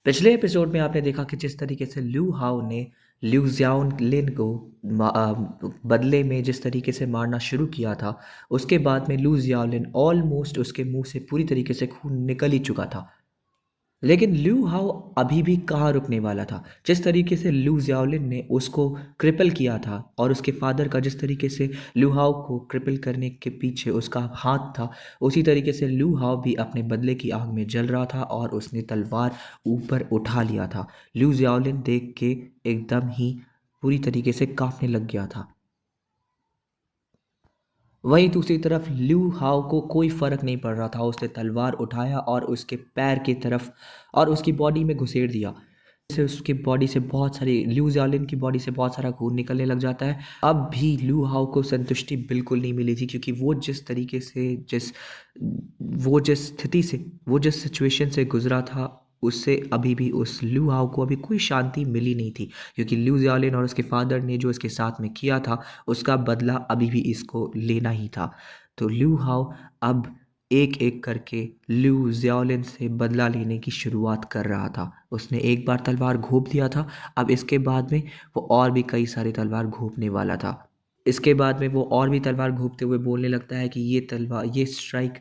पिछले एपिसोड में आपने देखा कि जिस तरीके से ल्यू हाउ ने ल्यू जियाओलिन को बदले में जिस तरीके से मारना शुरू किया था। उसके बाद में लू जियाओलिन ऑलमोस्ट उसके मुंह से पूरी तरीके से खून निकल ही चुका था। लेकिन ल्यू हाउ अभी भी कहाँ रुकने वाला था। जिस तरीके से लू जियाओलिन ने उसको क्रिपल किया था और उसके फादर का जिस तरीके से लू हाउ को क्रिपल करने के पीछे उसका हाथ था, उसी तरीके से लू हाउ भी अपने बदले की आग में जल रहा था और उसने तलवार ऊपर उठा लिया था। लू जियाओलिन देख के एकदम ही पूरी तरीके से कांपने लग गया था। वहीं दूसरी तरफ ल्यू हाउ को कोई फर्क नहीं पड़ रहा था। उसने तलवार उठाया और उसके पैर की तरफ और उसकी बॉडी में घुसेड़ दिया। से उसकी बॉडी से बहुत सारी ल्यू जालिन की बॉडी से बहुत सारा खून निकलने लग जाता है। अब भी ल्यू हाउ को संतुष्टि बिल्कुल नहीं मिली थी, क्योंकि वो जिस तरीके से जिस स्थिति से वो जिस सिचुएशन से गुजरा था, उससे अभी भी उस ल्यू हाउ को अभी कोई शांति मिली नहीं थी। क्योंकि ल्यू जालिन और उसके फादर ने जो इसके साथ में किया था, उसका बदला अभी भी इसको लेना ही था। तो ल्यू हाउ अब एक एक करके ल्यू जियाओलिन से बदला लेने की शुरुआत कर रहा था। उसने एक बार तलवार घोंप दिया था, अब इसके बाद में वो और भी कई सारी तलवार घोंपने वाला था। इसके बाद में वो और भी तलवार घोंपते हुए बोलने लगता है कि ये स्ट्राइक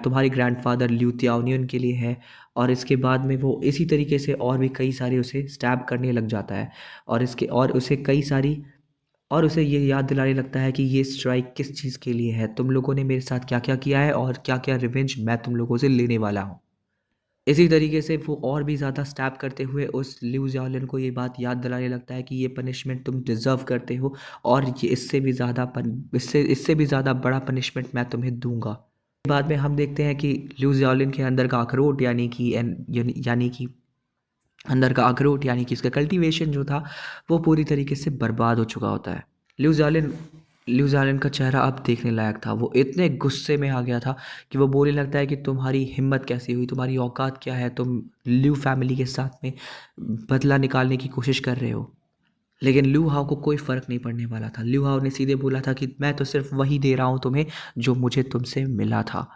तुम्हारे ग्रैंडफादर ल्यू तियाओनियन के लिए है। और इसके बाद में वो इसी तरीके से और भी कई सारे उसे स्टैब करने लग जाता है। और उसे कई सारी और उसे ये याद दिलाने लगता है कि ये स्ट्राइक किस चीज़ के लिए है, तुम लोगों ने मेरे साथ क्या क्या किया है और क्या क्या रिवेंज मैं तुम लोगों से लेने वाला हूँ। इसी तरीके से वो और भी ज़्यादा स्टैप करते हुए उस ल्यू जाओलिन को ये बात याद दिलाने लगता है कि ये पनिशमेंट तुम डिज़र्व करते हो, और ये इससे भी ज़्यादा बड़ा पनिशमेंट मैं तुम्हें दूंगा। बाद में हम देखते हैं कि ल्यू जाओलिन के अंदर का अखरोट यानी कि इसका कल्टीवेशन जो था, वो पूरी तरीके से बर्बाद हो चुका होता है। ल्यू जालिन ल्यू जालिन का चेहरा अब देखने लायक था। वो इतने गुस्से में आ गया था कि वो बोलने लगता है कि तुम्हारी हिम्मत कैसी हुई, तुम्हारी औकात क्या है, तुम ल्यू फैमिली के साथ में बदला निकालने की कोशिश कर रहे हो। लेकिन ल्यू हाउ को कोई फर्क नहीं पड़ने वाला था। ल्यू हाउ ने सीधे बोला था कि मैं तो सिर्फ वही दे रहा हूँ तुम्हें जो मुझे तुमसे मिला था।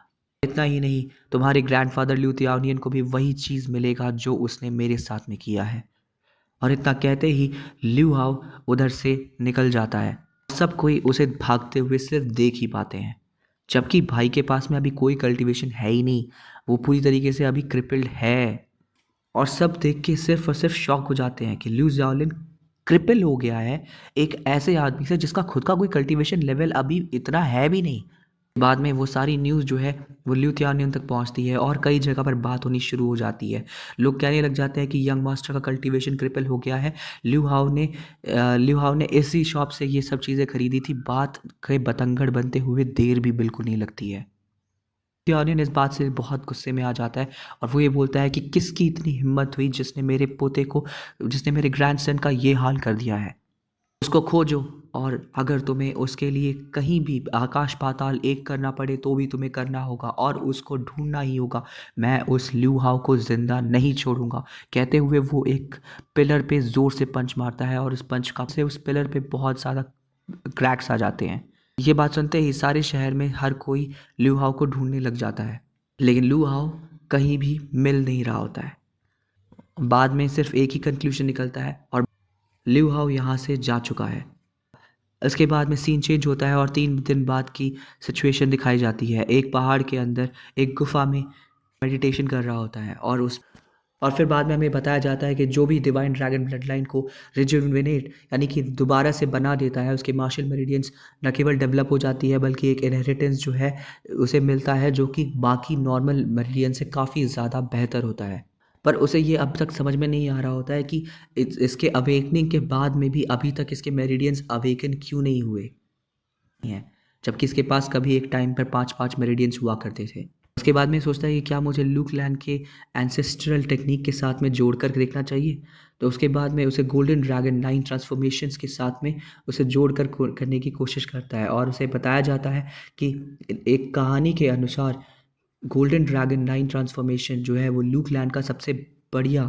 इतना ही नहीं, तुम्हारे ग्रैंडफादर ल्यू तियाओनियन को भी वही चीज़ मिलेगा जो उसने मेरे साथ में किया है। और इतना कहते ही ल्यू हाउ उधर से निकल जाता है। सब कोई उसे भागते हुए सिर्फ देख ही पाते हैं, जबकि भाई के पास में अभी कोई कल्टीवेशन है ही नहीं। वो पूरी तरीके से अभी क्रिपल्ड है। और सब देख के सिर्फ और सिर्फ शॉक हो जाते हैं कि ल्यू जाओलिन क्रिपल हो गया है एक ऐसे आदमी से जिसका खुद का कोई कल्टीवेशन लेवल अभी इतना है भी नहीं। बाद में वो सारी न्यूज़ जो है वो ल्यू तियानियन तक पहुंचती है और कई जगह पर बात होनी शुरू हो जाती है। लोग कहने लग जाते हैं कि यंग मास्टर का कल्टीवेशन क्रिपल हो गया है। ल्यू हाउ ने इसी शॉप से ये सब चीज़ें खरीदी थी। बात के बतंगड़ बनते हुए देर भी बिल्कुल नहीं लगती है। तियानियन इस बात से बहुत गुस्से में आ जाता है और वो ये बोलता है कि किसकी इतनी हिम्मत हुई जिसने मेरे ग्रैंडसन का ये हाल कर दिया है। उसको खोजो, और अगर तुम्हें उसके लिए कहीं भी आकाश पाताल एक करना पड़े तो भी तुम्हें करना होगा और उसको ढूंढना ही होगा। मैं उस ल्यू हाउ को जिंदा नहीं छोड़ूंगा। कहते हुए वो एक पिलर पे जोर से पंच मारता है और उस पिलर पे बहुत ज़्यादा क्रैक्स आ जाते हैं। ये बात सुनते ही सारे शहर में हर कोई ल्यू हाउ को ढूंढने लग जाता है, लेकिन ल्यू हाउ कहीं भी मिल नहीं रहा होता है। बाद में सिर्फ एक ही कंक्लूजन निकलता है और ल्यू हाउ यहाँ से जा चुका है। इसके बाद में सीन चेंज होता है और 3 दिन बाद की सिचुएशन दिखाई जाती है। एक पहाड़ के अंदर एक गुफा में मेडिटेशन कर रहा होता है और फिर बाद में हमें बताया जाता है कि जो भी डिवाइन ड्रैगन ब्लड लाइन को रिजुविनेट यानी कि दोबारा से बना देता है, उसके मार्शल मेरिडियंस न केवल डेवलप हो जाती है बल्कि एक इनहेरिटेंस जो है उसे मिलता है, जो कि बाकी नॉर्मल मेरिडियन से काफ़ी ज़्यादा बेहतर होता है। पर उसे ये अब तक समझ में नहीं आ रहा होता है कि इसके अवेकनिंग के बाद में भी अभी तक इसके मेरिडियंस अवेकन क्यों नहीं हुए हैं, जबकि इसके पास कभी एक टाइम पर 5-5 मेरिडियंस हुआ करते थे। उसके बाद में सोचता है कि क्या मुझे लूक लैंड के एंसेस्ट्रल टेक्निक के साथ में जोड़ कर देखना चाहिए। तो उसके बाद में उसे गोल्डन ड्रैगन 9 ट्रांसफॉर्मेशंस के साथ में उसे जोड़ कर करने की कोशिश करता है और उसे बताया जाता है कि एक कहानी के अनुसार गोल्डन ड्रैगन 9 ट्रांसफॉर्मेशन जो है वो लूक लैंड का सबसे बढ़िया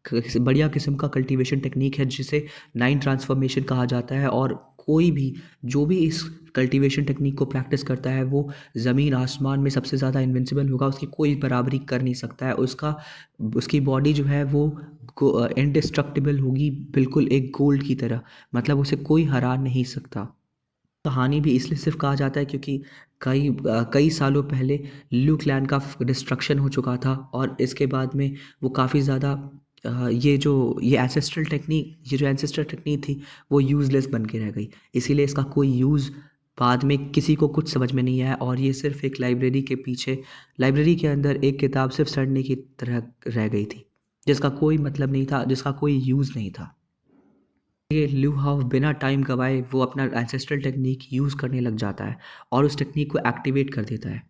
बढ़िया किस्म का कल्टीवेशन टेक्निक है, जिसे 9 ट्रांसफॉर्मेशन कहा जाता है। और कोई भी जो भी इस कल्टीवेशन टेक्निक को प्रैक्टिस करता है वो ज़मीन आसमान में सबसे ज़्यादा इनविंसिबल होगा, उसकी कोई बराबरी कर नहीं सकता है। उसकी बॉडी जो है वो इंडिस्ट्रक्टिबल होगी, बिल्कुल एक गोल्ड की तरह, मतलब उसे कोई हरा नहीं सकता। कहानी भी इसलिए सिर्फ कहा जाता है क्योंकि कई सालों पहले लू क्लैन का डिस्ट्रक्शन हो चुका था और इसके बाद में वो काफ़ी ज़्यादा ये जो एंसेस्ट्रल टेक्निक थी वो यूज़लेस बन के रह गई, इसीलिए इसका कोई यूज़ बाद में किसी को कुछ समझ में नहीं आया और ये सिर्फ एक लाइब्रेरी के अंदर एक किताब सिर्फ सड़ने की तरह रह गई थी, जिसका कोई मतलब नहीं था, जिसका कोई यूज़ नहीं था। ये ल्यू हाउ बिना टाइम गवाए वो अपना एंसेस्ट्रल टेक्निक यूज़ करने लग जाता है और उस टेक्निक को एक्टिवेट कर देता है।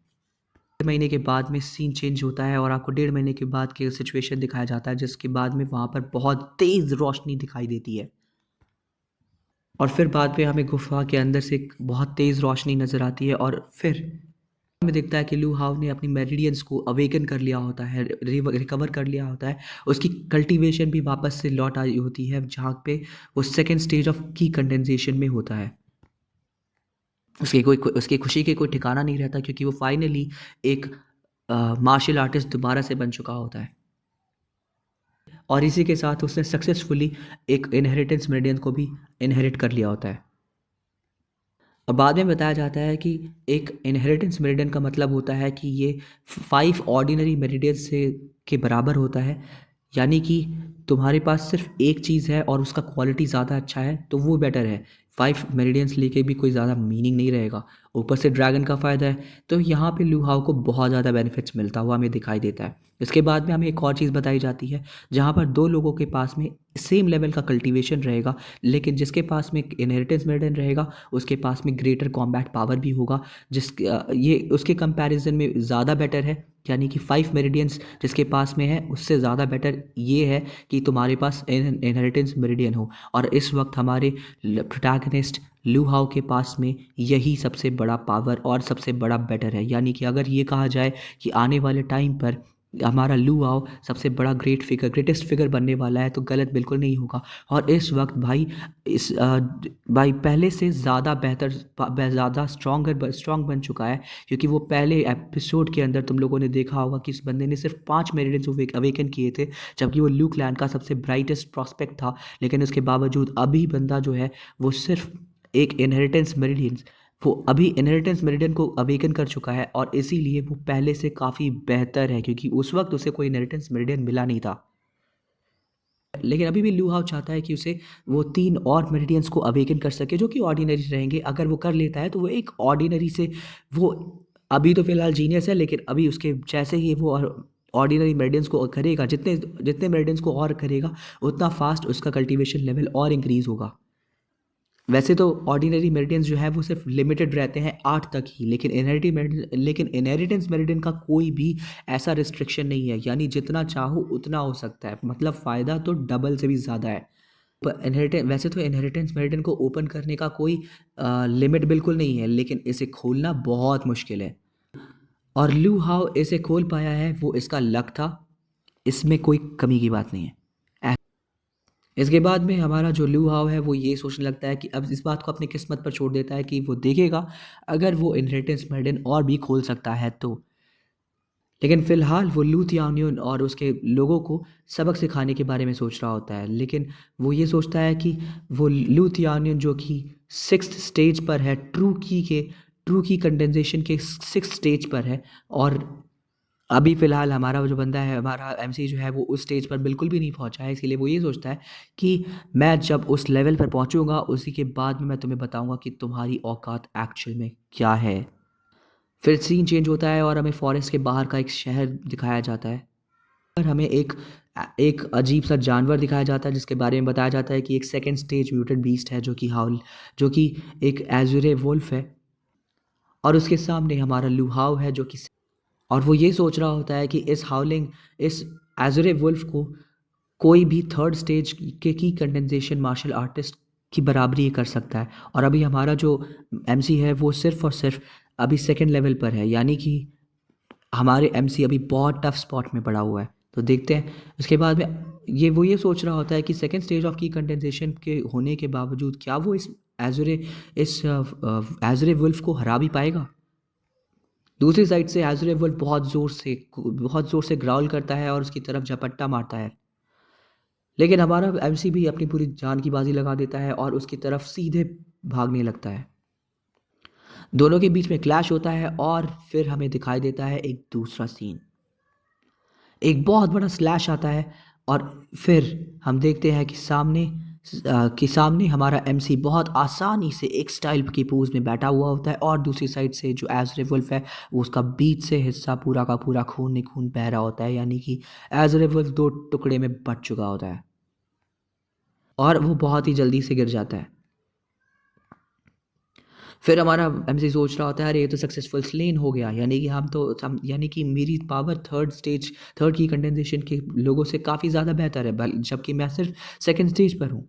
1.5 महीने के बाद में सीन चेंज होता है और आपको 1.5 महीने के बाद की सिचुएशन दिखाया जाता है, जिसके बाद में वहाँ पर बहुत तेज़ रोशनी दिखाई देती है और फिर बाद में हमें गुफा के अंदर से एक बहुत तेज़ रोशनी नज़र आती है और फिर हमें दिखता है कि लू हाव ने अपनी मेरिडियंस को अवेकन कर लिया होता है, रिकवर कर लिया होता है, उसकी कल्टीवेशन भी वापस से लौट आई होती है, जहाँ पे वो सेकेंड स्टेज ऑफ की कंडेंसेशन में होता है। उसकी खुशी के कोई ठिकाना नहीं रहता क्योंकि वो फाइनली एक मार्शल आर्टिस्ट दोबारा से बन चुका होता है और इसी के साथ उसने सक्सेसफुली एक इनहेरिटेंस मेरिडियन को भी इनहेरिट कर लिया होता है। और बाद में बताया जाता है कि एक इनहेरिटेंस मेरिडियन का मतलब होता है कि ये 5 ऑर्डिनरी मेरिडियंस से के बराबर होता है, यानी कि तुम्हारे पास सिर्फ एक चीज़ है और उसका क्वालिटी ज़्यादा अच्छा है तो वो बेटर है। 5 मेरिडियंस लेके भी कोई ज़्यादा मीनिंग नहीं रहेगा, ऊपर से ड्रैगन का फ़ायदा है, तो यहाँ पे लू हाउ को बहुत ज़्यादा बेनिफिट्स मिलता हुआ हमें दिखाई देता है। इसके बाद में हमें एक और चीज़ बताई जाती है जहाँ पर 2 लोगों के पास में सेम लेवल का कल्टीवेशन रहेगा, लेकिन जिसके पास में इनहेरिटेंस मेरिडियन रहेगा उसके पास में ग्रेटर कॉम्बैट पावर भी होगा, ये उसके कंपैरिजन में ज़्यादा बेटर है, यानी कि 5 मेरिडियंस जिसके पास में है उससे ज़्यादा बेटर ये है कि तुम्हारे पास इनहेरिटेंस मेरिडियन हो। और इस वक्त हमारे प्रोटैगनिस्ट लू हाउ के पास में यही सबसे बड़ा पावर और सबसे बड़ा बेटर है, यानी कि अगर ये कहा जाए कि आने वाले टाइम पर हमारा लू हाउ सबसे बड़ा ग्रेटेस्ट फिगर बनने वाला है तो गलत बिल्कुल नहीं होगा। और इस वक्त भाई पहले से ज़्यादा बेहतर, ज़्यादा स्ट्रॉन्ग बन चुका है, क्योंकि वो पहले एपिसोड के अंदर तुम लोगों ने देखा होगा कि इस बंदे ने सिर्फ 5 मेरिडियंस अवेकन किए थे, जबकि वो लू क्लैन का सबसे ब्राइटेस्ट प्रॉस्पेक्ट था, लेकिन उसके बावजूद अभी बंदा जो है वो सिर्फ एक इनहेरिटेंस मेरिडियन को अवेकन कर चुका है और इसीलिए वो पहले से काफ़ी बेहतर है, क्योंकि उस वक्त उसे कोई इनहेरिटेंस मेरिडियन मिला नहीं था। लेकिन अभी भी लू हाउ चाहता है कि उसे वो 3 और मेरिडियंस को अवेकन कर सके जो कि ऑर्डिनरी रहेंगे। अगर वो कर लेता है तो वो एक ऑर्डिनरी से वो अभी तो फिलहाल जीनियस है, लेकिन अभी उसके जैसे ही वो ऑर्डिनरी मेरिडियंस को करेगा, जितने जितने मेरिडियंस को और करेगा उतना फास्ट उसका कल्टीवेशन लेवल और इंक्रीज़ होगा। वैसे तो ऑर्डिनरी मेरिडियंस जो है वो सिर्फ लिमिटेड रहते हैं 8 तक ही, लेकिन इनहेरिटेंस मेरिडियन का कोई भी ऐसा रिस्ट्रिक्शन नहीं है, यानी जितना चाहो उतना हो सकता है, मतलब फ़ायदा तो डबल से भी ज़्यादा है। पर वैसे तो इनहेरिटेंस मेरिडियन को ओपन करने का कोई लिमिट बिल्कुल नहीं है, लेकिन इसे खोलना बहुत मुश्किल है और लू हाउ इसे खोल पाया है, वो इसका लक था, इसमें कोई कमी की बात नहीं है। इसके बाद में हमारा जो लू हाउ है वो ये सोचने लगता है कि अब इस बात को अपनी किस्मत पर छोड़ देता है कि वो देखेगा अगर वो इनहेरिटेंस मेरिडियन और भी खोल सकता है तो। लेकिन फ़िलहाल वो लू थियान्यून और उसके लोगों को सबक सिखाने के बारे में सोच रहा होता है, लेकिन वो ये सोचता है कि वो लू थियान्यून जो कि 6th स्टेज पर है, ट्रू की कंडेंसेशन के 6th स्टेज पर है, और अभी फ़िलहाल हमारा वो जो बंदा है, हमारा एमसी जो है वो उस स्टेज पर बिल्कुल भी नहीं पहुंचा है, इसीलिए वो ये सोचता है कि मैं जब उस लेवल पर पहुंचूंगा उसी के बाद में मैं तुम्हें बताऊंगा कि तुम्हारी औकात एक्चुअल में क्या है। फिर सीन चेंज होता है और हमें फॉरेस्ट के बाहर का एक शहर दिखाया जाता है और हमें एक एक अजीब सा जानवर दिखाया जाता है जिसके बारे में बताया जाता है कि एक सेकेंड स्टेज म्यूटेंट बीस्ट है जो कि एक एजुरे वुल्फ है, और उसके सामने हमारा लूहाव है जो कि, और वो ये सोच रहा होता है कि इस एजुरे वुल्फ को कोई भी 3rd स्टेज के की कंडेंसेशन मार्शल आर्टिस्ट की बराबरी कर सकता है, और अभी हमारा जो एमसी है वो सिर्फ और सिर्फ अभी 2nd लेवल पर है, यानी कि हमारे एमसी अभी बहुत टफ स्पॉट में पड़ा हुआ है। तो देखते हैं उसके बाद में वो ये सोच रहा होता है कि 2nd स्टेज ऑफ की कंडेंसेशन के होने के बावजूद क्या वो इस एजुरे इस एजुरे वुल्फ को हरा भी पाएगा? दूसरी साइड से एजुरे वुल्फ बहुत ज़ोर से ग्राउल करता है और उसकी तरफ झपट्टा मारता है। लेकिन हमारा एमसी भी अपनी पूरी जान की बाजी लगा देता है और उसकी तरफ सीधे भागने लगता है। दोनों के बीच में क्लैश होता है और फिर हमें दिखाई देता है एक दूसरा सीन। एक बहुत बड़ा स्लैश आता है और फिर हम देखते हैं कि सामने हमारा एमसी बहुत आसानी से एक स्टाइल की पोज में बैठा हुआ होता है और दूसरी साइड से जो एज़रे वुल्फ है वो उसका बीच से हिस्सा पूरा का पूरा खून ही खून बह रहा होता है, यानी कि एज़रे वुल्फ दो टुकड़े में बट चुका होता है और वो बहुत ही जल्दी से गिर जाता है। फिर हमारा एमसी सोच रहा होता है अरे ये तो सक्सेसफुल स्लेन हो गया, यानी कि यानी कि मेरी पावर थर्ड की कंडेंसेशन के लोगों से काफ़ी ज़्यादा बेहतर है, जबकि मैं सिर्फ सेकंड स्टेज पर हूँ।